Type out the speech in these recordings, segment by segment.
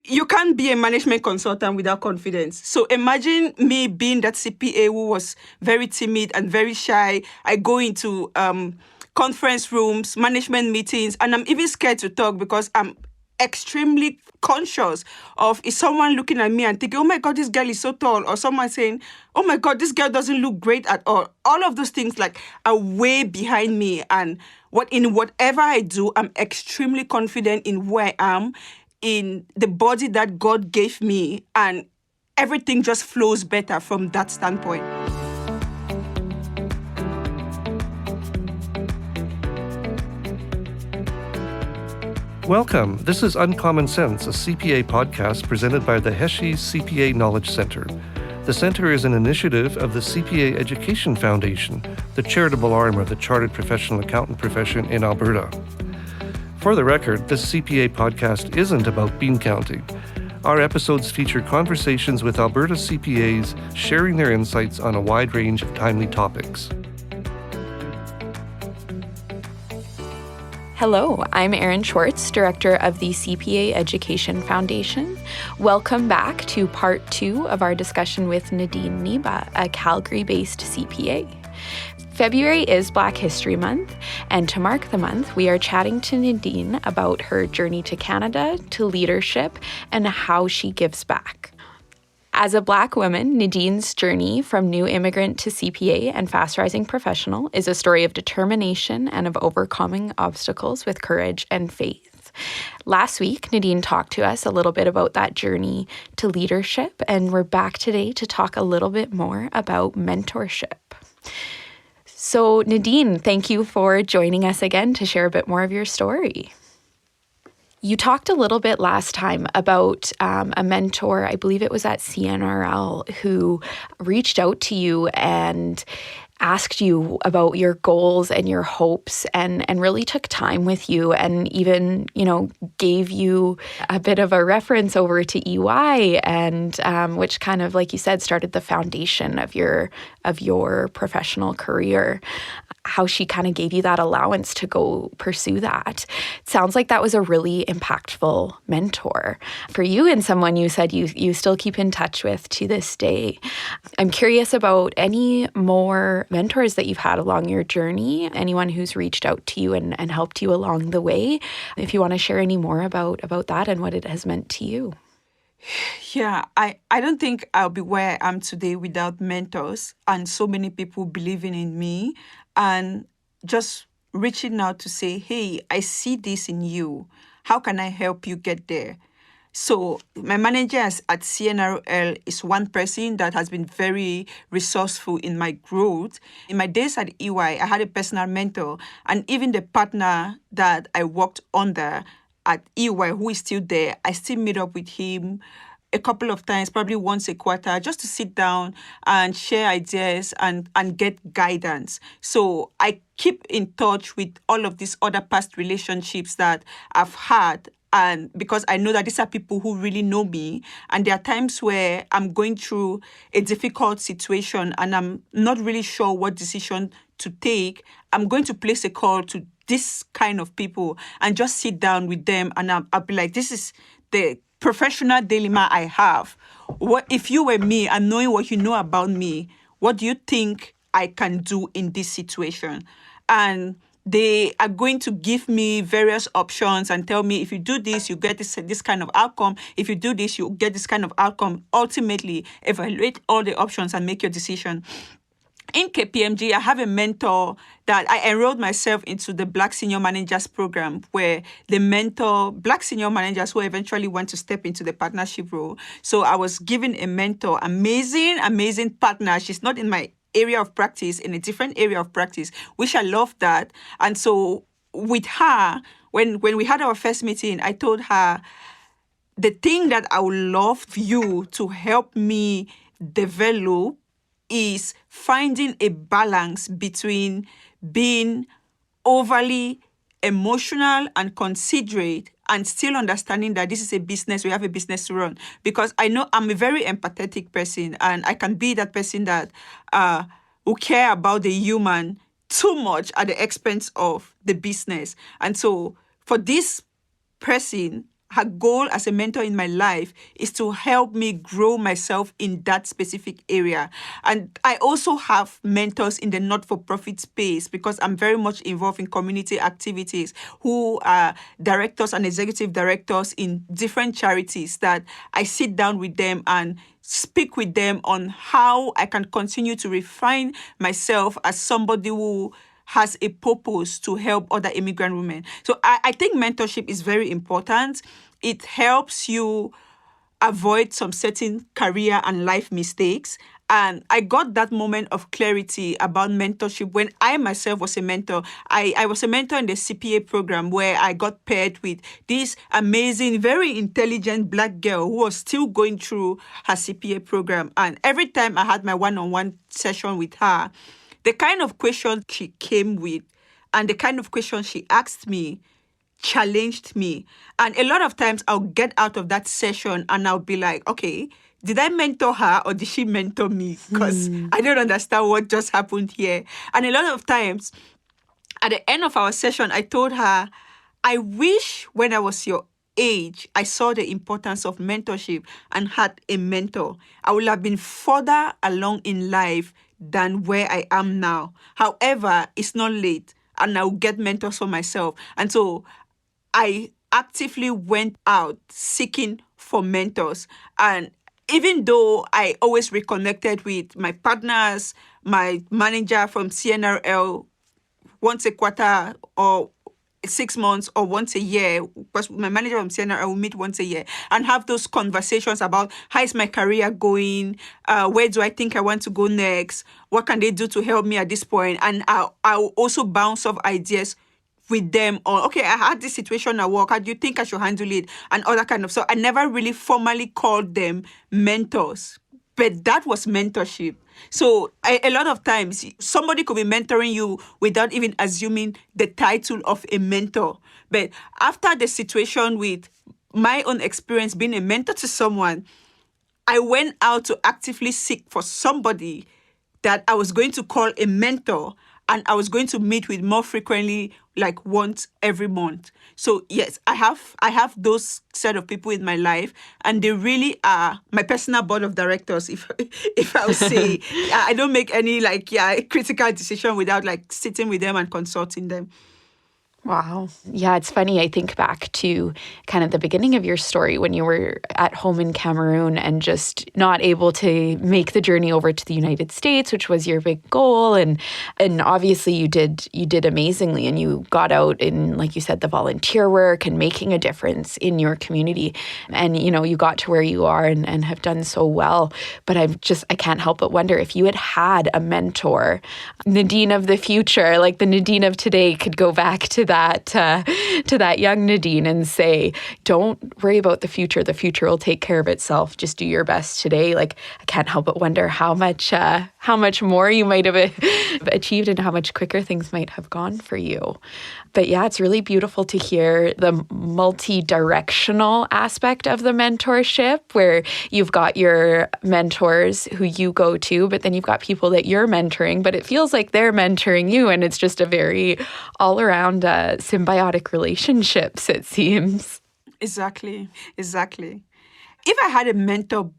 you can't be a management consultant without confidence. So imagine me being that CPA who was very timid and very shy. I go into conference rooms, management meetings, and I'm even scared to talk because I'm extremely conscious of, is someone looking at me and thinking, oh my God, this girl is so tall, or someone saying, oh my God, this girl doesn't look great at all. All of those things like are way behind me. And whatever I do, I'm extremely confident in who I am, in the body that God gave me, and everything just flows better from that standpoint. Welcome. This is Uncommon Sense, a CPA podcast presented by the Heshi CPA Knowledge Center. The center is an initiative of the CPA Education Foundation, the charitable arm of the Chartered Professional Accountant profession in Alberta. For the record, this CPA podcast isn't about bean counting. Our episodes feature conversations with Alberta CPAs sharing their insights on a wide range of timely topics. Hello, I'm Erin Schwartz, Director of the CPA Education Foundation. Welcome back to part 2 of our discussion with Nadine Niba, a Calgary-based CPA. February is Black History Month, and to mark the month, we are chatting to Nadine about her journey to Canada, to leadership, and how she gives back. As a Black woman, Nadine's journey from new immigrant to CPA and fast-rising professional is a story of determination and of overcoming obstacles with courage and faith. Last week, Nadine talked to us a little bit about that journey to leadership, and we're back today to talk a little bit more about mentorship. So, Nadine, thank you for joining us again to share a bit more of your story. You talked a little bit last time about a mentor, I believe it was at CNRL, who reached out to you and asked you about your goals and your hopes and really took time with you and even, gave you a bit of a reference over to EY and which kind of, like you said, started the foundation of your professional career. How she kind of gave you that allowance to go pursue that. It sounds like that was a really impactful mentor for you and someone you said you still keep in touch with to this day. I'm curious about any more mentors that you've had along your journey, anyone who's reached out to you and helped you along the way. If you want to share any more about that and what it has meant to you. Yeah, I don't think I'll be where I am today without mentors and so many people believing in me and just reaching out to say, hey, I see this in you. How can I help you get there? So my manager at CNRL is one person that has been very resourceful in my growth. In my days at EY, I had a personal mentor, and even the partner that I worked under at EY, who is still there, I still meet up with him a couple of times, probably once a quarter, just to sit down and share ideas and get guidance. So I keep in touch with all of these other past relationships that I've had. And because I know that these are people who really know me, and there are times where I'm going through a difficult situation and I'm not really sure what decision to take, I'm going to place a call to this kind of people and just sit down with them, and I'll be like, this is the professional dilemma I have. What if you were me and knowing what you know about me, what do you think I can do in this situation? And they are going to give me various options and tell me, if you do this, you get this kind of outcome. If you do this, you get this kind of outcome. Ultimately, evaluate all the options and make your decision. In KPMG, I have a mentor that I enrolled myself into the Black Senior Managers program, where they mentor Black senior managers who eventually want to step into the partnership role. So I was given a mentor, amazing partner. She's not in my area of practice, in a different area of practice, which I love that. And so with her, when we had our first meeting, I told her, the thing that I would love you to help me develop is finding a balance between being overly emotional and considerate and still understanding that this is a business, we have a business to run. Because I know I'm a very empathetic person, and I can be that person that will care about the human too much at the expense of the business. And so for this person, her goal as a mentor in my life is to help me grow myself in that specific area. And I also have mentors in the not-for-profit space because I'm very much involved in community activities who are directors and executive directors in different charities that I sit down with them and speak with them on how I can continue to refine myself as somebody who has a purpose to help other immigrant women. So I think mentorship is very important. It helps you avoid some certain career and life mistakes. And I got that moment of clarity about mentorship when I myself was a mentor. I was a mentor in the CPA program where I got paired with this amazing, very intelligent Black girl who was still going through her CPA program. And every time I had my one-on-one session with her, the kind of questions she came with and the kind of questions she asked me challenged me. And a lot of times I'll get out of that session and I'll be like, okay, did I mentor her or did she mentor me? Because I don't understand what just happened here. And a lot of times at the end of our session, I told her, I wish when I was your age, I saw the importance of mentorship and had a mentor. I would have been further along in life than where I am now. However, it's not late and I'll get mentors for myself. And so I actively went out seeking for mentors. And even though I always reconnected with my partners, my manager from CNRL once a quarter or 6 months or once a year, because my manager from CNR, I will meet once a year and have those conversations about how is my career going, where do I think I want to go next, what can they do to help me at this point, and I'll also bounce off ideas with them on, okay, I had this situation at work, how do you think I should handle it, and all that kind of stuff. I never really formally called them mentors, but that was mentorship. So a lot of times, somebody could be mentoring you without even assuming the title of a mentor. But after the situation with my own experience being a mentor to someone, I went out to actively seek for somebody that I was going to call a mentor and I was going to meet with more frequently, like once every month. So yes, I have those set of people in my life, and they really are my personal board of directors. If I would say, I don't make any critical decision without sitting with them and consulting them. Wow. Yeah, it's funny. I think back to kind of the beginning of your story when you were at home in Cameroon and just not able to make the journey over to the United States, which was your big goal. And obviously you did amazingly, and you got out in, like you said, the volunteer work and making a difference in your community. And, you got to where you are and have done so well. But I can't help but wonder if you had a mentor, Nadine of the future, like the Nadine of today, could go back to that young Nadine and say, don't worry about the future. The future will take care of itself. Just do your best today. I can't help but wonder how much more you might have achieved and how much quicker things might have gone for you. But yeah, it's really beautiful to hear the multi-directional aspect of the mentorship, where you've got your mentors who you go to, but then you've got people that you're mentoring, but it feels like they're mentoring you, and it's just a very all-around symbiotic relationships, it seems. Exactly. If I had a mentor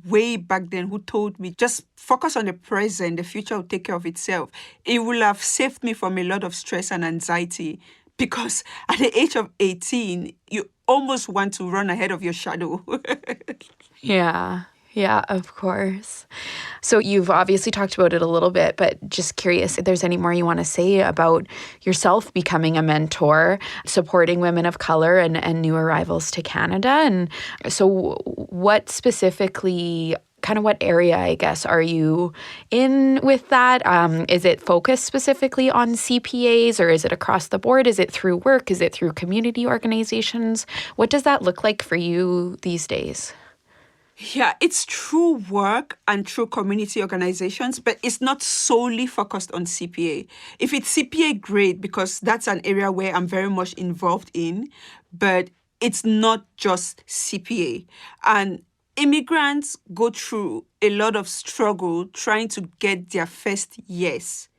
way back then, who told me, just focus on the present, the future will take care of itself, it would have saved me from a lot of stress and anxiety. Because at the age of 18, you almost want to run ahead of your shadow. Yeah, of course. So you've obviously talked about it a little bit, but just curious if there's any more you want to say about yourself becoming a mentor, supporting women of color and new arrivals to Canada. And so what specifically, kind of what area, I guess, are you in with that? Is it focused specifically on CPAs, or is it across the board? Is it through work? Is it through community organizations? What does that look like for you these days? Yeah, it's through work and through community organizations, but it's not solely focused on CPA. If it's CPA, great, because that's an area where I'm very much involved in, but it's not just CPA. And immigrants go through a lot of struggle trying to get their first yes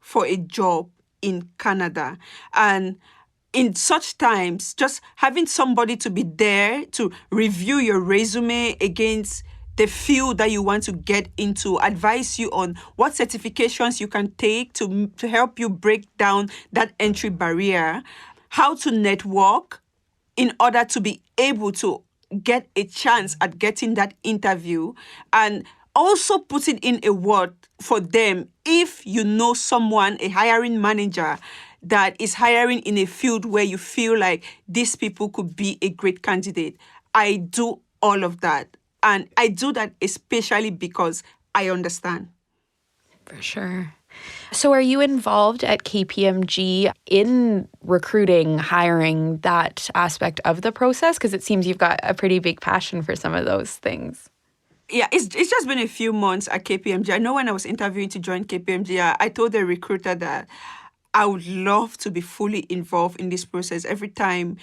for a job in Canada. And in such times, just having somebody to be there to review your resume against the field that you want to get into, advise you on what certifications you can take to help you break down that entry barrier, how to network in order to be able to get a chance at getting that interview, and also putting in a word for them if you know someone, a hiring manager, that is hiring in a field where you feel like these people could be a great candidate. I do all of that. And I do that especially because I understand. For sure. So are you involved at KPMG in recruiting, hiring, that aspect of the process? Because it seems you've got a pretty big passion for some of those things. Yeah, it's just been a few months at KPMG. I know when I was interviewing to join KPMG, I told the recruiter that I would love to be fully involved in this process. Every time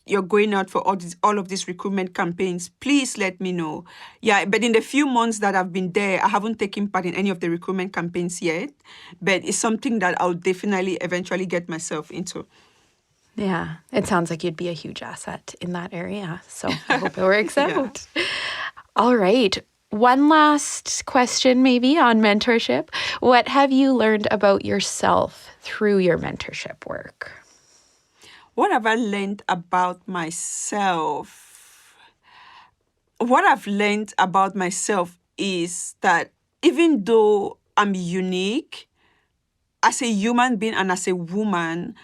you're going out for all of these recruitment campaigns, please let me know. Yeah, but in the few months that I've been there, I haven't taken part in any of the recruitment campaigns yet. But it's something that I'll definitely eventually get myself into. Yeah, it sounds like you'd be a huge asset in that area. So I hope it works out. All right. One last question maybe on mentorship. What have you learned about yourself through your mentorship work? What have I learned about myself? What I've learned about myself is that even though I'm unique as a human being and as a woman,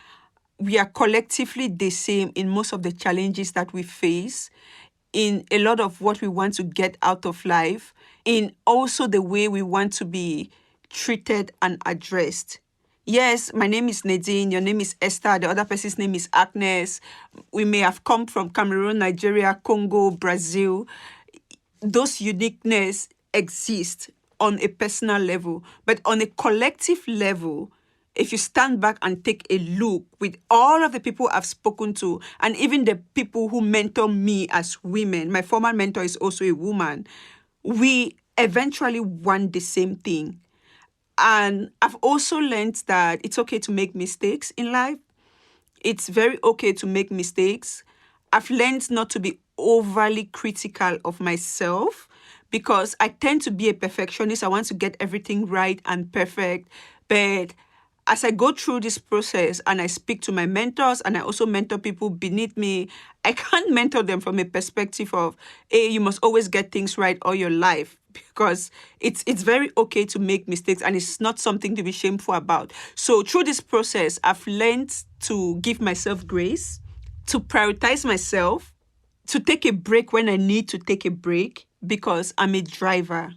we are collectively the same in most of the challenges that we face, in a lot of what we want to get out of life, in also the way we want to be treated and addressed. Yes, my name is Nadine, your name is Esther, the other person's name is Agnes. We may have come from Cameroon, Nigeria, Congo, Brazil. Those uniqueness exist on a personal level, but on a collective level, if you stand back and take a look with all of the people I've spoken to, and even the people who mentor me as women, my former mentor is also a woman, we eventually want the same thing. And I've also learned that it's okay to make mistakes in life. It's very okay to make mistakes. I've learned not to be overly critical of myself because I tend to be a perfectionist. I want to get everything right and perfect. But as I go through this process and I speak to my mentors and I also mentor people beneath me, I can't mentor them from a perspective of, hey, you must always get things right all your life, because it's very okay to make mistakes and it's not something to be shameful about. So through this process, I've learned to give myself grace, to prioritize myself, to take a break when I need to take a break, because I'm a driver.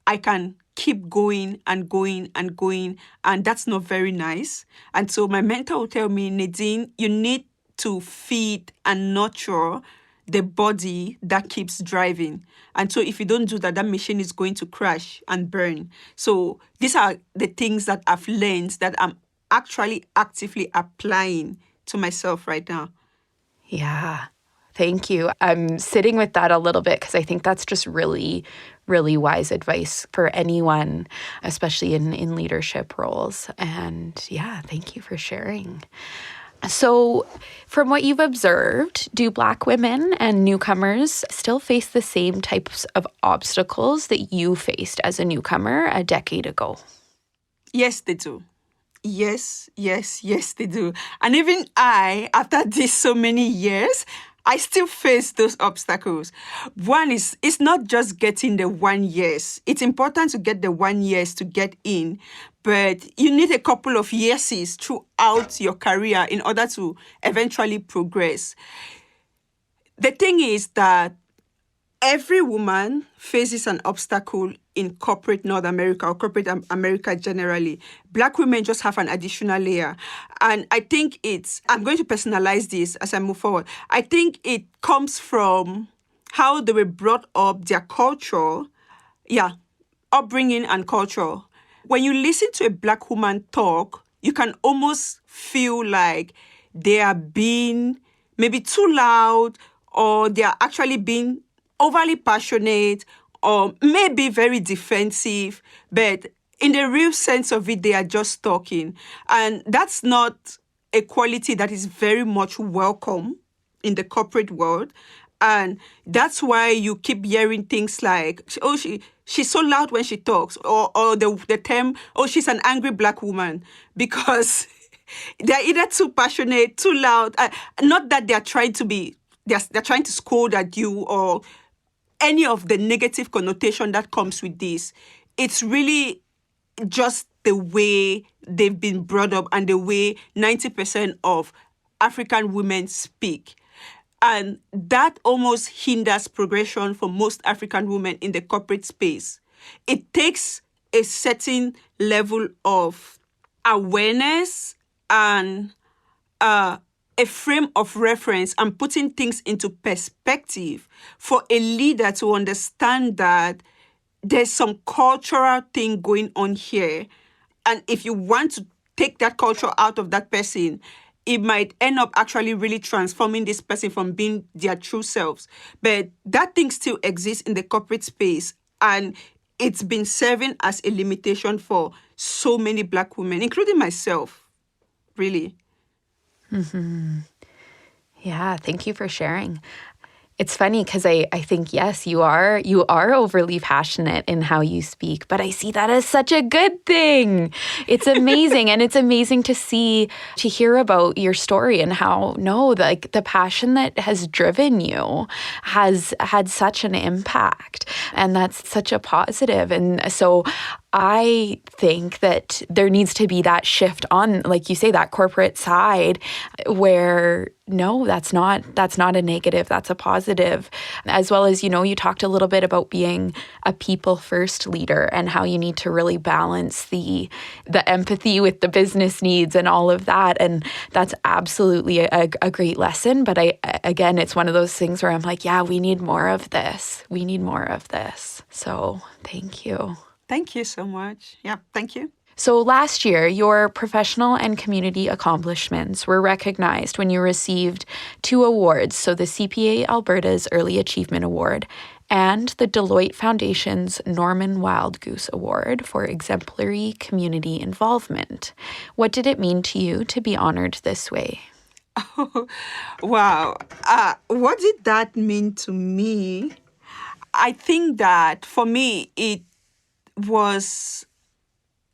I can keep going and going and going, and that's not very nice. And so my mentor will tell me, Nadine, you need to feed and nurture the body that keeps driving. And so if you don't do that, that machine is going to crash and burn. So these are the things that I've learned that I'm actually actively applying to myself right now. Yeah. Thank you. I'm sitting with that a little bit because I think that's just really, really wise advice for anyone, especially in leadership roles. And yeah, thank you for sharing. So from what you've observed, do Black women and newcomers still face the same types of obstacles that you faced as a newcomer a decade ago? Yes, they do. Yes, they do. And even I, after this so many years, I still face those obstacles. One is, it's not just getting the 1 year. It's important to get the 1 year to get in, but you need a couple of years throughout your career in order to eventually progress. The thing is that every woman faces an obstacle in corporate North America or corporate America generally. Black women just have an additional layer. And I think I'm going to personalize this as I move forward. I think it comes from how they were brought up, their culture, upbringing and culture. When you listen to a Black woman talk, you can almost feel like they are being maybe too loud, or they are actually being overly passionate, or maybe very defensive, but in the real sense of it, they are just talking. And that's not a quality that is very much welcome in the corporate world. And that's why you keep hearing things like, oh, she's so loud when she talks, or the term, oh, she's an angry Black woman, because they're either too passionate, too loud. Not that they're trying to be, they're trying to scold at you or any of the negative connotation that comes with this. It's really just the way they've been brought up and the way 90% of African women speak. And that almost hinders progression for most African women in the corporate space. It takes a certain level of awareness and a frame of reference and putting things into perspective for a leader to understand that there's some cultural thing going on here. And if you want to take that culture out of that person, it might end up actually really transforming this person from being their true selves. But that thing still exists in the corporate space, and it's been serving as a limitation for so many Black women, including myself, really. Yeah, thank you for sharing. It's funny because I think, yes, you are overly passionate in how you speak, but I see that as such a good thing. It's amazing. And it's amazing to hear about your story and how, the passion that has driven you has had such an impact. And that's such a positive. And so I think that there needs to be that shift on, like you say, that corporate side where no, that's not a negative, that's a positive. As well as, you talked a little bit about being a people first leader and how you need to really balance the empathy with the business needs and all of that. And that's absolutely a great lesson. But again, it's one of those things where I'm like, yeah, we need more of this. We need more of this. So thank you. Thank you so much. Yeah, thank you. So last year, your professional and community accomplishments were recognized when you received 2 awards. So the CPA Alberta's Early Achievement Award and the Deloitte Foundation's Norman Wildgoose Award for exemplary community involvement. What did it mean to you to be honored this way? Oh, wow. What did that mean to me? I think that for me, it was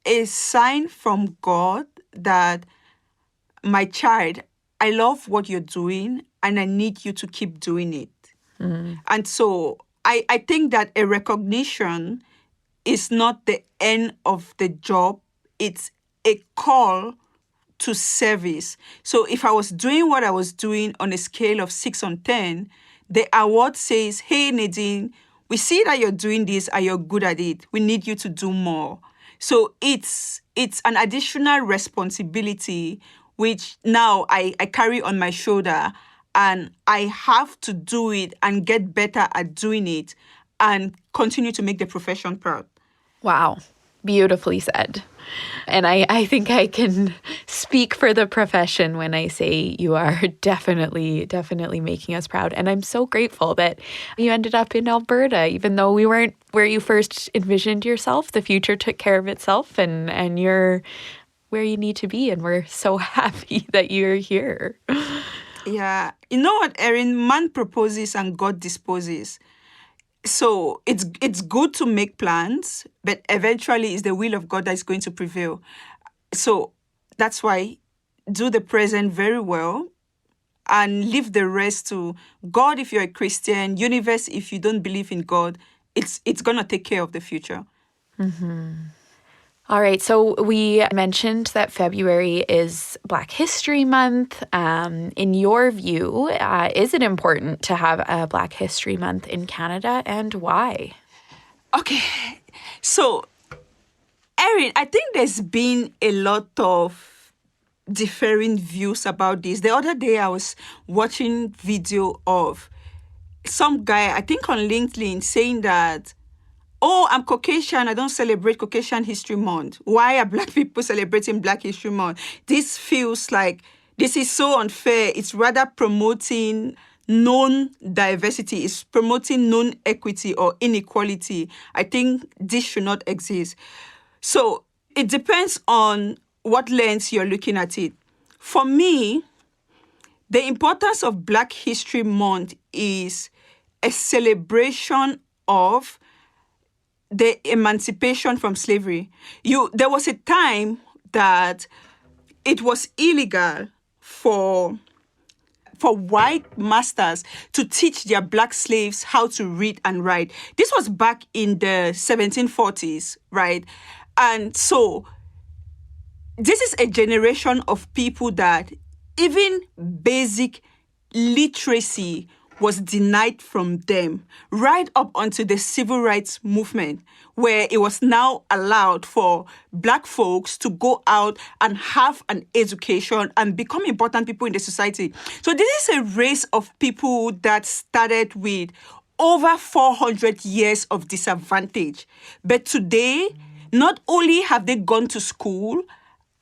a sign from God that, my child, I love what you're doing and I need you to keep doing it. And so I think that a recognition is not the end of the job. It's a call to service. So if I was doing what I was doing on a scale of 6 on 10, the award says, hey, Nadine, we see that you're doing this and you're good at it. We need you to do more. So it's an additional responsibility which now I carry on my shoulder, and I have to do it and get better at doing it and continue to make the profession proud. Wow. Beautifully said. And I think I can speak for the profession when I say you are definitely making us proud. And I'm so grateful that you ended up in Alberta, even though we weren't where you first envisioned yourself. The future took care of itself, and you're where you need to be. And we're so happy that you're here. Yeah. You know what, Erin? Man proposes and God disposes. So it's good to make plans, but eventually it's the will of God that is going to prevail. So that's why do the present very well and leave the rest to God if you're a Christian, universe if you don't believe in God. It's going to take care of the future. Mm-hmm. All right, so we mentioned that February is Black History Month. In your view, is it important to have a Black History Month in Canada, and why? Okay, so Erin, I think there's been a lot of differing views about this. The other day I was watching video of some guy, I think on LinkedIn, saying that, oh, I'm Caucasian, I don't celebrate Caucasian History Month. Why are Black people celebrating Black History Month? This feels like this is so unfair. It's rather promoting known diversity. It's promoting known equity or inequality. I think this should not exist. So it depends on what lens you're looking at it. For me, the importance of Black History Month is a celebration of the emancipation from slavery. There was a time that it was illegal for white masters to teach their Black slaves how to read and write. This was back in the 1740s, right? And so this is a generation of people that even basic literacy was denied from them, right up until the civil rights movement, where it was now allowed for Black folks to go out and have an education and become important people in the society. So this is a race of people that started with over 400 years of disadvantage. But today, not only have they gone to school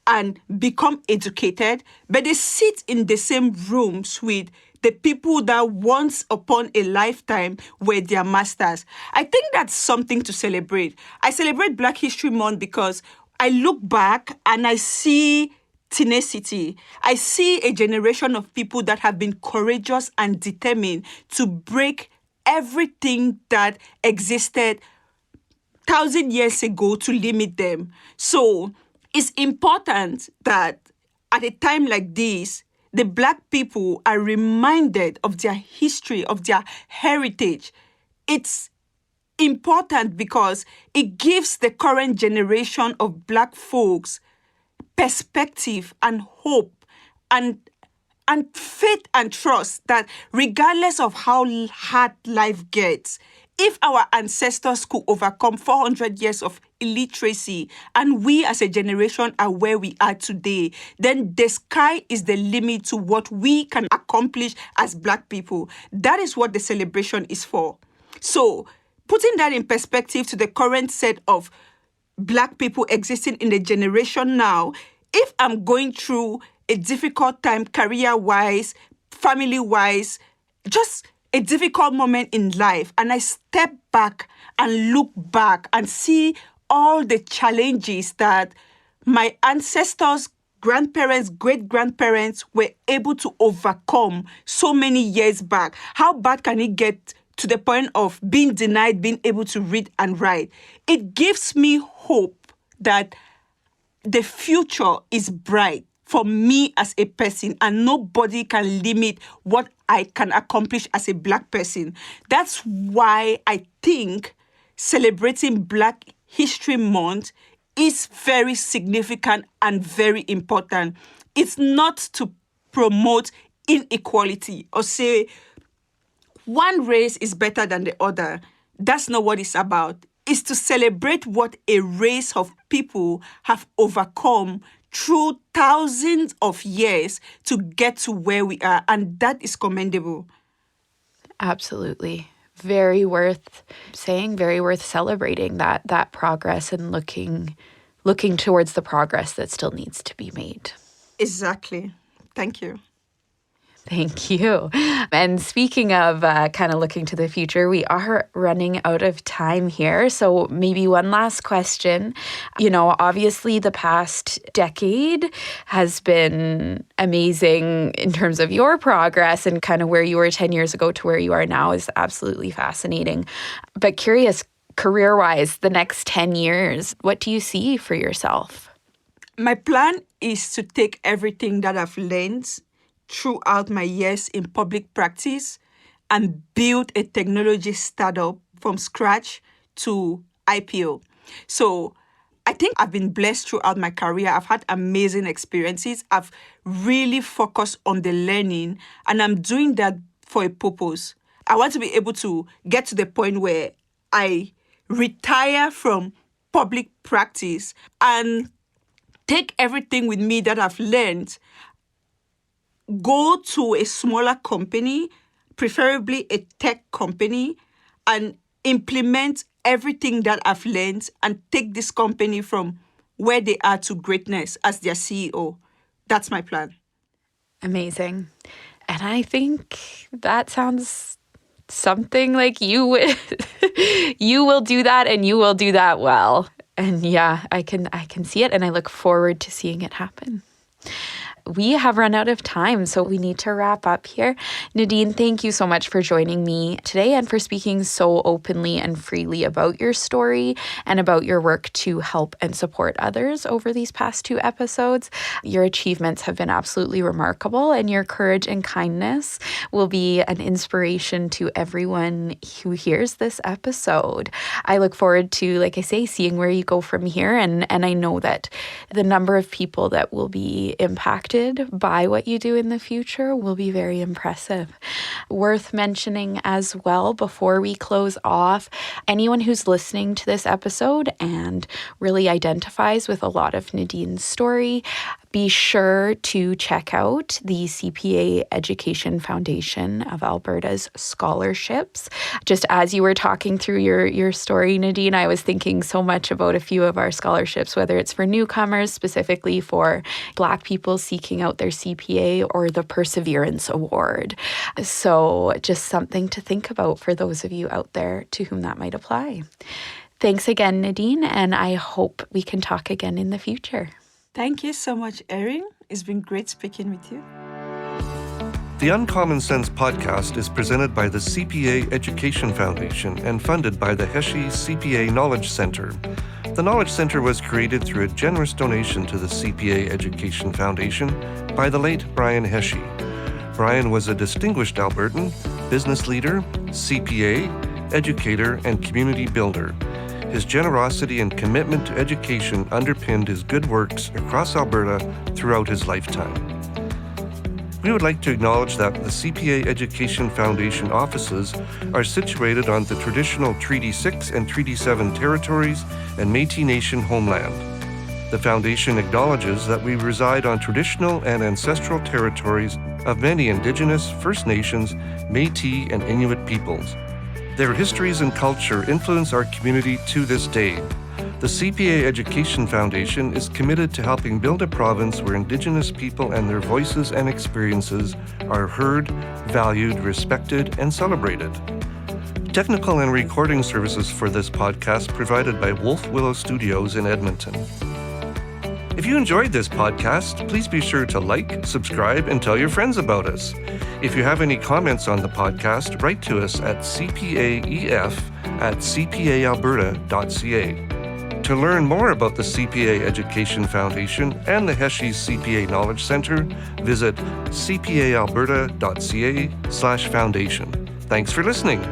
and become educated, but they sit in the same rooms with the people that once upon a lifetime were their masters. I think that's something to celebrate. I celebrate Black History Month because I look back and I see tenacity. I see a generation of people that have been courageous and determined to break everything that existed 1,000 years ago to limit them. So it's important that at a time like this, the Black people are reminded of their history, of their heritage. It's important because it gives the current generation of Black folks perspective and hope and faith and trust that regardless of how hard life gets, if our ancestors could overcome 400 years of illiteracy and we as a generation are where we are today, then the sky is the limit to what we can accomplish as Black people. That is what the celebration is for. So, putting that in perspective to the current set of Black people existing in the generation now, if I'm going through a difficult time career-wise, family-wise, just a difficult moment in life, and I step back and look back and see all the challenges that my ancestors, grandparents, great-grandparents were able to overcome so many years back. How bad can it get to the point of being denied being able to read and write? It gives me hope that the future is bright for me as a person, and nobody can limit what I can accomplish as a Black person. That's why I think celebrating Black History Month is very significant and very important. It's not to promote inequality or say one race is better than the other. That's not what it's about. It's to celebrate what a race of people have overcome through thousands of years to get to where we are. And that is commendable. Absolutely. Very worth saying, very worth celebrating that progress and looking towards the progress that still needs to be made. Exactly. Thank you. Thank you. And speaking of kind of looking to the future, we are running out of time here. So maybe one last question. You know, obviously the past decade has been amazing in terms of your progress, and kind of where you were 10 years ago to where you are now is absolutely fascinating. But curious, career-wise, the next 10 years, what do you see for yourself? My plan is to take everything that I've learned throughout my years in public practice and build a technology startup from scratch to IPO. So I think I've been blessed throughout my career. I've had amazing experiences. I've really focused on the learning, and I'm doing that for a purpose. I want to be able to get to the point where I retire from public practice and take everything with me that I've learned, go to a smaller company, preferably a tech company, and implement everything that I've learned and take this company from where they are to greatness as their CEO. That's my plan. Amazing. And I think that sounds something like you will do that, and you will do that well. And yeah, I can see it, and I look forward to seeing it happen. we have run out of time, so we need to wrap up here. Nadine, thank you so much for joining me today and for speaking so openly and freely about your story and about your work to help and support others over these past 2 episodes. Your achievements have been absolutely remarkable, and your courage and kindness will be an inspiration to everyone who hears this episode. I look forward to, like I say, seeing where you go from here, and I know that the number of people that will be impacted by what you do in the future will be very impressive. Worth mentioning as well before we close off, anyone who's listening to this episode and really identifies with a lot of Nadine's story, be sure to check out the CPA Education Foundation of Alberta's scholarships. Just as you were talking through your story, Nadine, I was thinking so much about a few of our scholarships, whether it's for newcomers, specifically for Black people seeking out their CPA, or the Perseverance Award. So just something to think about for those of you out there to whom that might apply. Thanks again, Nadine, and I hope we can talk again in the future. Thank you so much, Erin. It's been great speaking with you. The Uncommon Sense podcast is presented by the CPA Education Foundation and funded by the Heshie CPA Knowledge Center. The Knowledge Center was created through a generous donation to the CPA Education Foundation by the late Brian Heshie. Brian was a distinguished Albertan, business leader, CPA, educator, and community builder. His generosity and commitment to education underpinned his good works across Alberta throughout his lifetime. We would like to acknowledge that the CPA Education Foundation offices are situated on the traditional Treaty 6 and Treaty 7 territories and Métis Nation homeland. The Foundation acknowledges that we reside on traditional and ancestral territories of many Indigenous, First Nations, Métis, and Inuit peoples. Their histories and culture influence our community to this day. The CPA Education Foundation is committed to helping build a province where Indigenous people and their voices and experiences are heard, valued, respected, and celebrated. Technical and recording services for this podcast provided by Wolf Willow Studios in Edmonton. If you enjoyed this podcast, please be sure to like, subscribe, and tell your friends about us. If you have any comments on the podcast, write to us at cpaef@cpaalberta.ca. To learn more about the CPA Education Foundation and the Heshie CPA Knowledge Center, visit cpaalberta.ca/foundation. Thanks for listening.